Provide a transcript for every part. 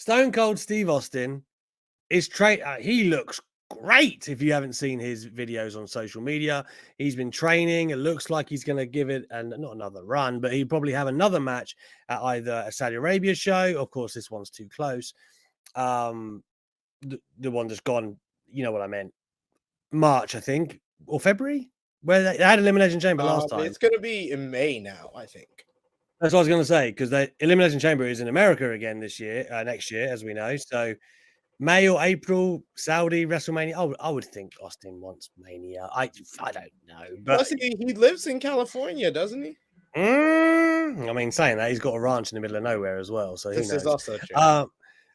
Stone Cold Steve Austin is he looks great. If you haven't seen his videos on social media, he's been training. It looks like he's going to give it not another run, but he'd probably have another match at either a Saudi Arabia show. Of course, this one's too close. The one that's gone, you know what I meant, March, I think, or February, where they had Elimination Chamber last time. It's going to be in May now, I think. That's what I was going to say, because the Elimination Chamber is in America again this year, next year, as we know. So May or April, Saudi, WrestleMania. I would think Austin wants Mania. I don't know. But plus, he lives in California, doesn't he? I mean, saying that, he's got a ranch in the middle of nowhere as well. So this is also true.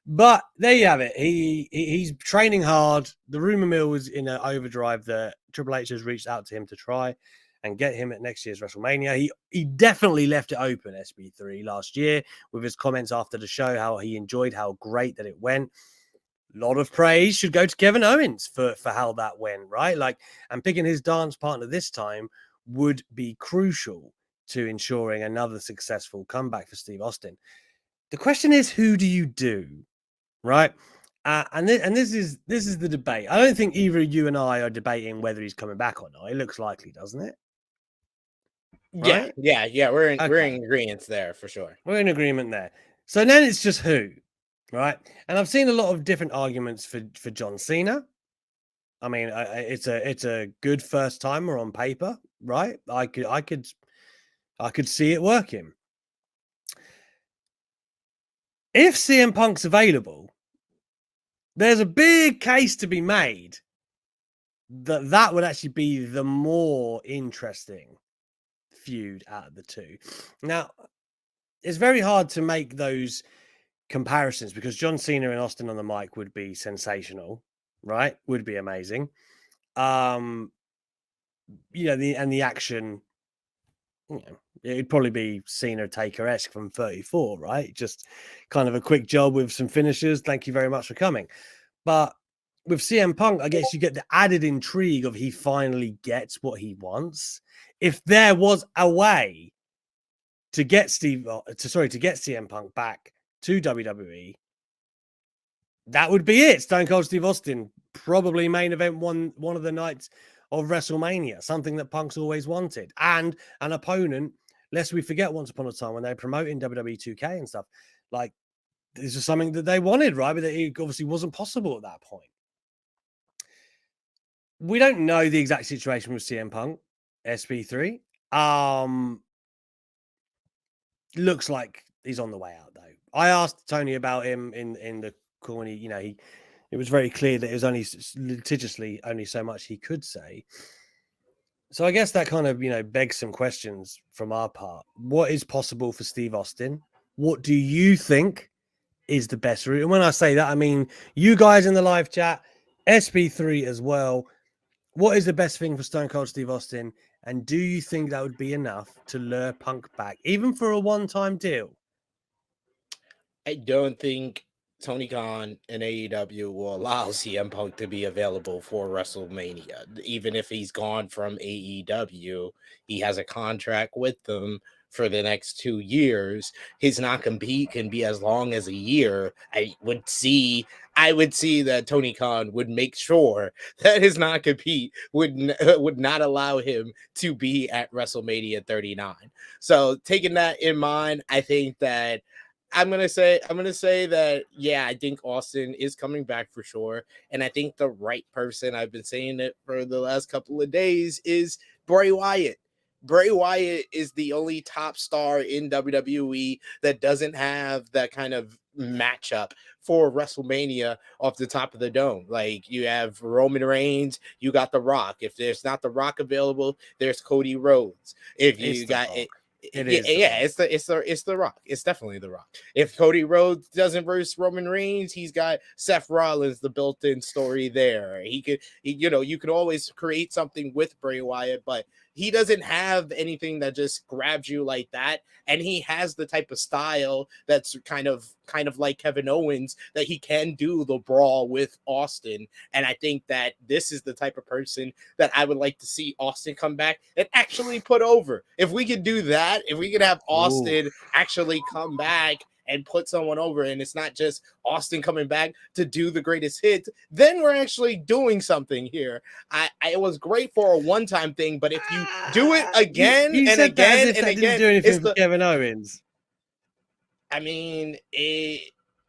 But there you have it. He's training hard. The rumor mill was in an overdrive that Triple H has reached out to him to try and get him at next year's WrestleMania. He definitely left it open, SP3, last year with his comments after the show, how he enjoyed how great that it went. A lot of praise should go to Kevin Owens for how that went, right? Like, and picking his dance partner this time would be crucial to ensuring another successful comeback for Steve Austin. The question is, who do you do, right? And this is the debate. I don't think either you and I are debating whether he's coming back or not. It looks likely, doesn't it? Right? Yeah. We're in agreement there for sure. We're in agreement there. So then it's just who, right? And I've seen a lot of different arguments for John Cena. I mean, it's a good first timer on paper, right? I could see it working. If CM Punk's available, there's a big case to be made that would actually be the more interesting feud out of the two. Now, it's very hard to make those comparisons because John Cena and Austin on the mic would be sensational, right? Would be amazing. The action, it'd probably be Cena Taker-esque from 34, right? Just kind of a quick job with some finishers. Thank you very much for coming. But with CM Punk, I guess you get the added intrigue of he finally gets what he wants. If there was a way to get CM Punk back to WWE, that would be it. Stone Cold Steve Austin, probably main event one of the nights of WrestleMania, something that Punk's always wanted, and an opponent. Lest we forget, once upon a time when they were promoting WWE 2K and stuff, like this is something that they wanted, right? But it obviously wasn't possible at that point. We don't know the exact situation with CM Punk, SP3. Looks like he's on the way out, though. I asked Tony about him in the call, and it was very clear that it was only litigiously only so much he could say. So I guess that kind of, begs some questions from our part. What is possible for Steve Austin? What do you think is the best route? And when I say that, I mean you guys in the live chat, SP3 as well. What is the best thing for Stone Cold Steve Austin? And do you think that would be enough to lure Punk back, even for a one-time deal? I don't think Tony Khan and AEW will allow CM Punk to be available for WrestleMania. Even if he's gone from AEW, he has a contract with them for the next 2 years. His non-compete can be as long as a year. I would see that Tony Khan would make sure that his non-compete would not allow him to be at WrestleMania 39. So taking that in mind, I think that I'm gonna say that I think Austin is coming back for sure, and I think the right person, I've been saying it for the last couple of days, is Bray Wyatt. Bray Wyatt is the only top star in WWE that doesn't have that kind of matchup for WrestleMania off the top of the dome. Like, you have Roman Reigns, you got The Rock. If there's not The Rock available, there's Cody Rhodes. If you got it. It's the Rock. It's definitely The Rock. If Cody Rhodes doesn't verse Roman Reigns, he's got Seth Rollins, the built-in story there. You could always create something with Bray Wyatt, but he doesn't have anything that just grabs you like that. And he has the type of style that's kind of like Kevin Owens, that he can do the brawl with Austin. And I think that this is the type of person that I would like to see Austin come back and actually put over. If we could do that, if we could have Austin actually come back and put someone over, and it's not just Austin coming back to do the greatest hits, then we're actually doing something here. It was great for a one-time thing, but if you do it again you and said that as again if and that again, didn't do anything for Kevin Owens. I mean,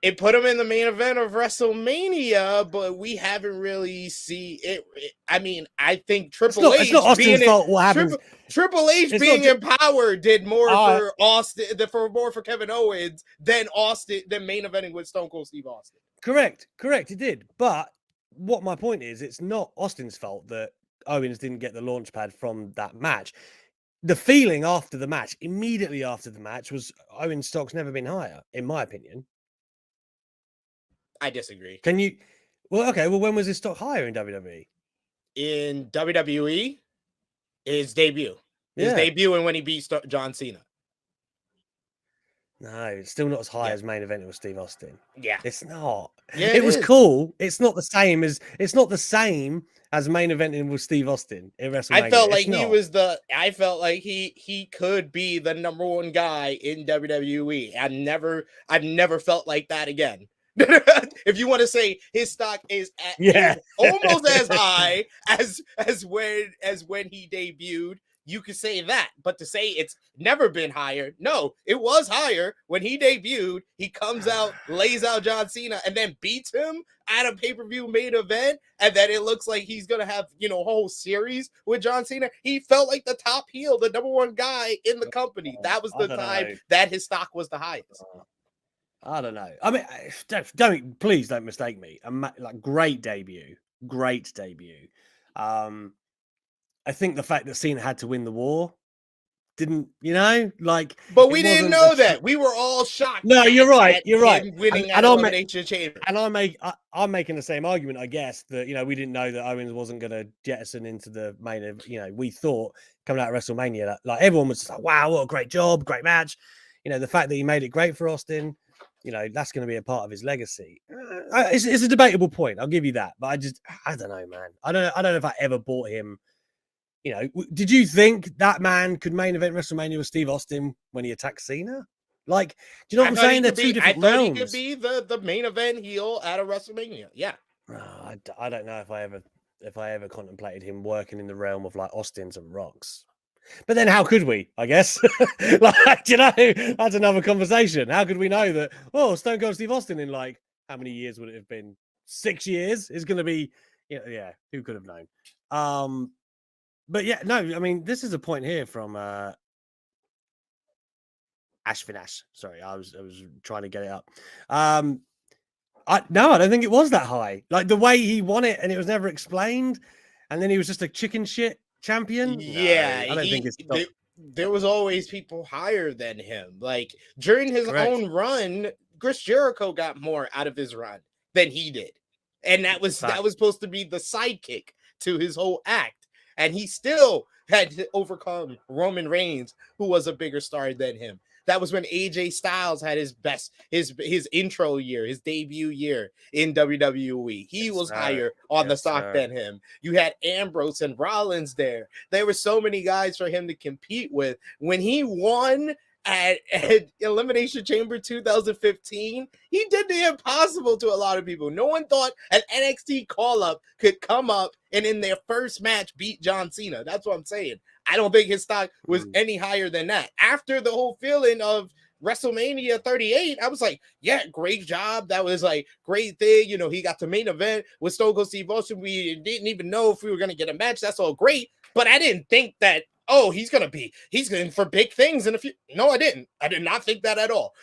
it put him in the main event of WrestleMania, but we haven't really seen it. I mean, I think Triple H. It's not Austin's fault. What happens? Triple H being in power did more for Austin, for Kevin Owens than main eventing with Stone Cold Steve Austin. Correct, it did. But what my point is, it's not Austin's fault that Owens didn't get the launch pad from that match. The feeling after the match, immediately after the match, was Owens' stock's never been higher, in my opinion. I disagree. Can you? Well, okay. Well, when was his stock higher in WWE? In WWE, his debut. His debut and when he beat John Cena. No, it's still not as high as main event with Steve Austin. Yeah, it's not. Yeah, it was cool. It's not the same as main eventing with Steve Austin in WrestleMania. I felt like I felt like he could be the number one guy in WWE. I've never felt like that again. If you want to say his stock is almost as high as when he debuted, you could say that. But to say it's never been higher, no, it was higher when he debuted. He comes out, lays out John Cena, and then beats him at a pay-per-view main event, and then it looks like he's gonna have a whole series with John Cena. He felt like the top heel, the number one guy in the company. That was the time that his stock was the highest. I don't know. I mean, please don't mistake me. Like great debut. I think the fact that Cena had to win the war didn't, But we didn't know that. We were all shocked. No, you're right. You're right. Winning at Elimination Chamber. And I'm making the same argument, I guess, that we didn't know that Owens wasn't going to jettison into the main event. We thought coming out of WrestleMania that like everyone was just like, wow, what a great job, great match. The fact that he made it great for Austin. That's going to be a part of his legacy. It's a debatable point. I'll give you that. But I don't know, man. I don't know if I ever bought him. Did you think that man could main event WrestleMania with Steve Austin when he attacked Cena? Like, do you know what I'm saying? They're two different realms. He could be the main event heel at a WrestleMania. Yeah. I don't know if I ever contemplated him working in the realm of like Austin's and Rocks. But then how could we, I guess? That's another conversation. How could we know that, Stone Cold Steve Austin in like, how many years would it have been? 6 years is going to be, who could have known? But yeah, no, I mean, this is a point here from Ashvinash. Sorry, I was trying to get it up. I don't think it was that high. Like the way he won it and it was never explained. And then he was just a chicken shit champion. Yeah, I don't think it's there was always people higher than him. Like during his own run, Chris Jericho got more out of his run than he did, and that was supposed to be the sidekick to his whole act, and he still had to overcome Roman Reigns, who was a bigger star than him. That was when AJ Styles had his intro year, his debut year in WWE. He was higher on the stock than him. You had Ambrose and Rollins there. There were so many guys for him to compete with. When he won at Elimination Chamber 2015, he did the impossible to a lot of people. No one thought an NXT call-up could come up and in their first match beat John Cena. That's what I'm saying. I don't think his stock was any higher than that. After the whole feeling of WrestleMania 38, I was like, yeah, great job. That was like great thing. He got the main event with Stone Cold Steve Austin. We didn't even know if we were going to get a match. That's all great. But I didn't think that, he's going for big things in a few. No, I didn't. I did not think that at all.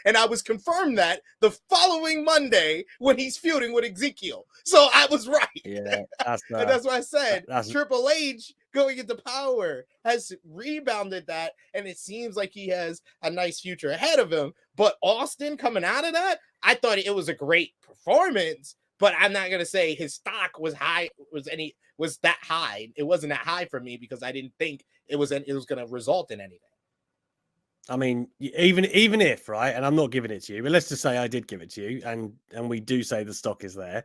And I was confirmed that the following Monday when he's feuding with Ezekiel. So I was right. Yeah, and that's what I said. Triple H going into power has rebounded that, and it seems like he has a nice future ahead of him. But Austin coming out of that, I thought it was a great performance, but I'm not going to say his stock was that high. It wasn't that high for me because I didn't think it was going to result in anything. I mean, even if, right, and I'm not giving it to you, but let's just say I did give it to you, and we do say the stock is there,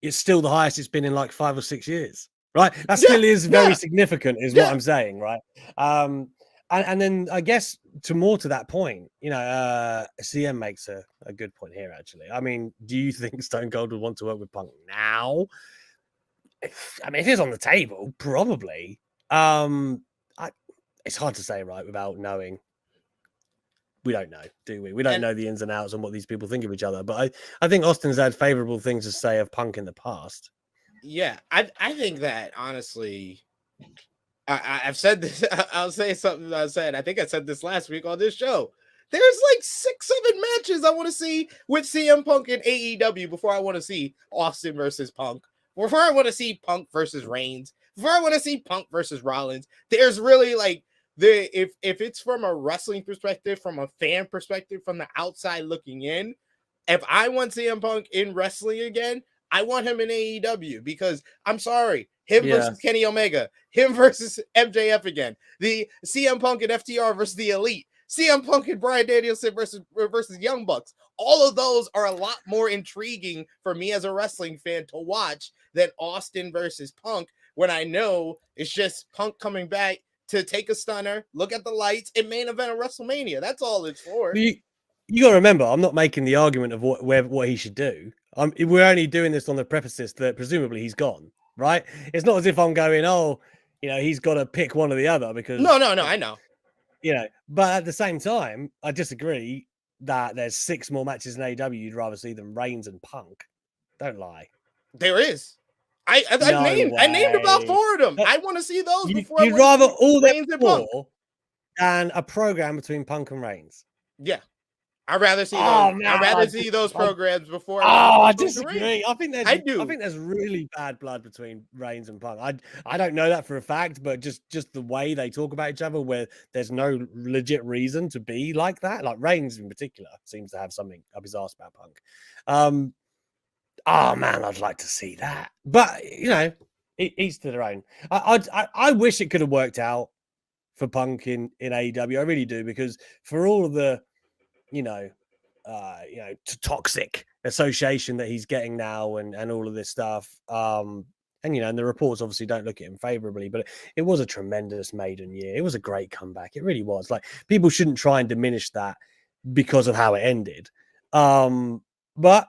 it's still the highest it's been in like 5 or 6 years, right? That still is very significant, is what I'm saying, right? And then I guess to that point, CM makes a good point here, actually. I mean, do you think Stone Cold would want to work with Punk now? I mean, if it's on the table, probably. It's hard to say, right, without knowing. We don't know, do we? We don't know the ins and outs and what these people think of each other. But I think Austin's had favorable things to say of Punk in the past. Yeah, I think that, honestly, I've said this. I'll say something I said. I think I said this last week on this show. There's like 6-7 matches I want to see with CM Punk and AEW before I want to see Austin versus Punk. Before I want to see Punk versus Reigns. Before I want to see Punk versus Rollins. There's really like if it's from a wrestling perspective, from a fan perspective, from the outside looking in, if I want CM Punk in wrestling again, I want him in AEW, because I'm sorry, him versus Kenny Omega, him versus MJF again, the CM Punk and FTR versus the Elite, CM Punk and Bryan Danielson versus Young Bucks. All of those are a lot more intriguing for me as a wrestling fan to watch than Austin versus Punk, when I know it's just Punk coming back to take a stunner, look at the lights, and main event of WrestleMania. That's all it's for. You got to remember, I'm not making the argument of what he should do. We're only doing this on the premises that presumably he's gone, right? It's not as if I'm going, he's got to pick one or the other, because no, I know. But at the same time, I disagree that there's 6 more matches in AEW you'd rather see than Reigns and Punk. Don't lie. There is. I named about 4 of them. I want to see those before. You'd rather all Reigns and Punk than a program between Punk and Reigns. Yeah. I'd rather see those. I'd rather see those programs before. I disagree. I think there's really bad blood between Reigns and Punk. I don't know that for a fact, but just the way they talk about each other, where there's no legit reason to be like that. Like Reigns in particular seems to have something up his arse about Punk. Oh man, I'd like to see that. But each to their own. I wish it could have worked out for Punk in AEW. I really do, because for all of the toxic association that he's getting now and all of this stuff. And the reports obviously don't look at him favorably, but it was a tremendous maiden year. It was a great comeback. It really was. Like, people shouldn't try and diminish that because of how it ended. But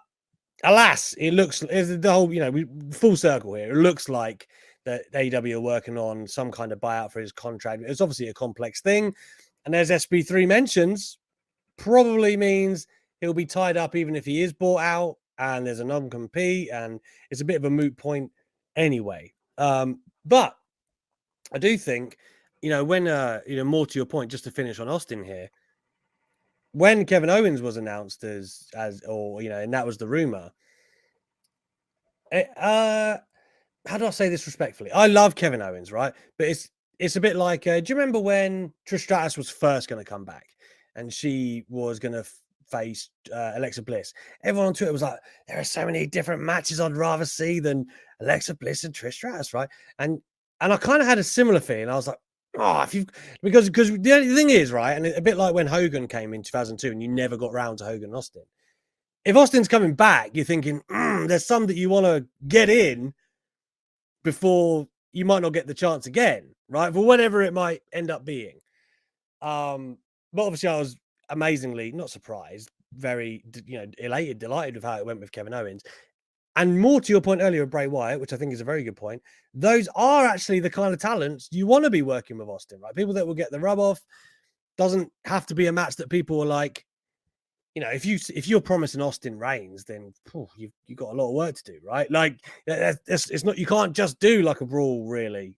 alas, it looks the whole, we full circle here. It looks like that AEW are working on some kind of buyout for his contract. It's obviously a complex thing. And as SP3 mentions, probably means he'll be tied up even if he is bought out, and there's a non-compete, and it's a bit of a moot point anyway. But I do think, when more to your point, just to finish on Austin here, when Kevin Owens was announced and that was the rumor. How do I say this respectfully? I love Kevin Owens, right? But it's a bit like, do you remember when Trish Stratus was first going to come back? And she was going to face Alexa Bliss. Everyone on Twitter was like, there are so many different matches I'd rather see than Alexa Bliss and Trish Stratus, right? And I kind of had a similar feeling. I was like, because the only thing is, right, and a bit like when Hogan came in 2002 and you never got round to Hogan and Austin. If Austin's coming back, you're thinking, there's some that you want to get in before you might not get the chance again, right? For whatever it might end up being. But obviously, I was amazingly not surprised, very elated, delighted with how it went with Kevin Owens. And more to your point earlier of Bray Wyatt, which I think is a very good point. Those are actually the kind of talents you want to be working with Austin, right? People that will get the rub off. Doesn't have to be a match that people are like, if you're promising Austin Reigns, then you've got a lot of work to do, right? Like, it's not, you can't just do like a brawl, really.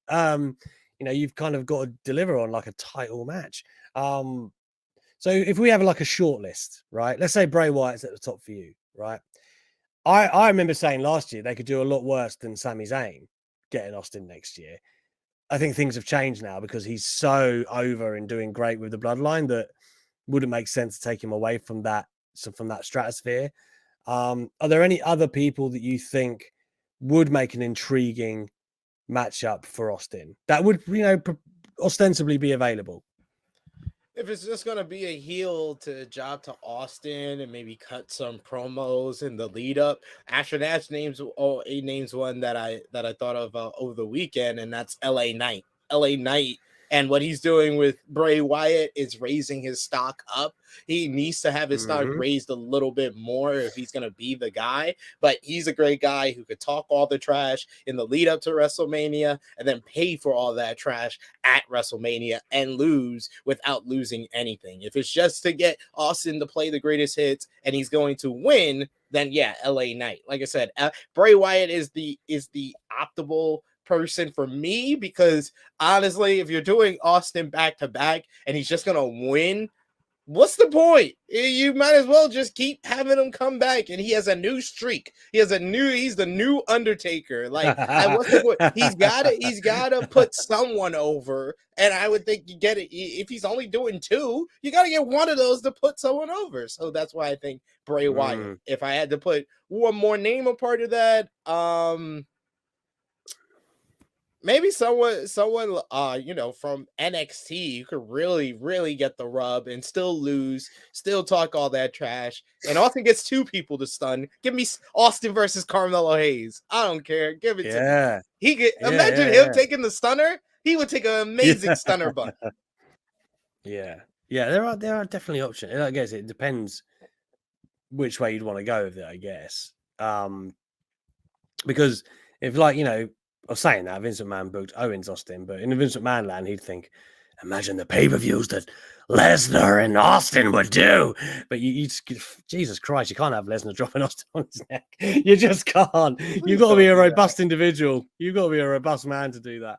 You've kind of got to deliver on like a title match. So if we have like a short list, right? Let's say Bray Wyatt's at the top for you, right? I remember saying last year they could do a lot worse than Sami Zayn getting Austin next year. I think things have changed now because he's so over and doing great with the bloodline that wouldn't make sense to take him away from that stratosphere. Are there any other people that you think would make an intriguing matchup for Austin that would, ostensibly be available? If it's just going to be a heel to job to Austin and maybe cut some promos in the lead up, Asher Nash names one that I thought of over the weekend, and that's LA Knight. LA Knight And what he's doing with Bray Wyatt is raising his stock up. He needs to have his stock raised a little bit more if he's going to be the guy. But he's a great guy who could talk all the trash in the lead up to WrestleMania and then pay for all that trash at WrestleMania and lose without losing anything. If it's just to get Austin to play the greatest hits and he's going to win, then yeah, LA Knight. Like I said, Bray Wyatt is the optimal person for me, because honestly, if you're doing Austin back to back and he's just gonna win, what's the point? You might as well just keep having him come back, and he has a new streak. He's the new Undertaker. Like, what's the point? He's gotta put someone over, and I would think you get it. If he's only doing 2, you gotta get one of those to put someone over. So that's why I think Bray Wyatt. If I had to put one more name a part of that, maybe someone from NXT who could really get the rub and still lose, still talk all that trash, and Austin gets 2 people to stun. Give me Austin versus Carmelo Hayes. I don't care. Give it to me. He could imagine him taking the stunner. He would take an amazing stunner bun. Yeah. There are definitely options. I guess it depends which way you'd want to go with it, I guess. Because if, like, I was saying that Vince McMahon booked Owens Austin, but in the Vince McMahon land, he'd think, imagine the pay-per-views that Lesnar and Austin would do. But you Jesus Christ, you can't have Lesnar dropping Austin on his neck. You just can't. You've got to be a robust individual. You've got to be a robust man to do that.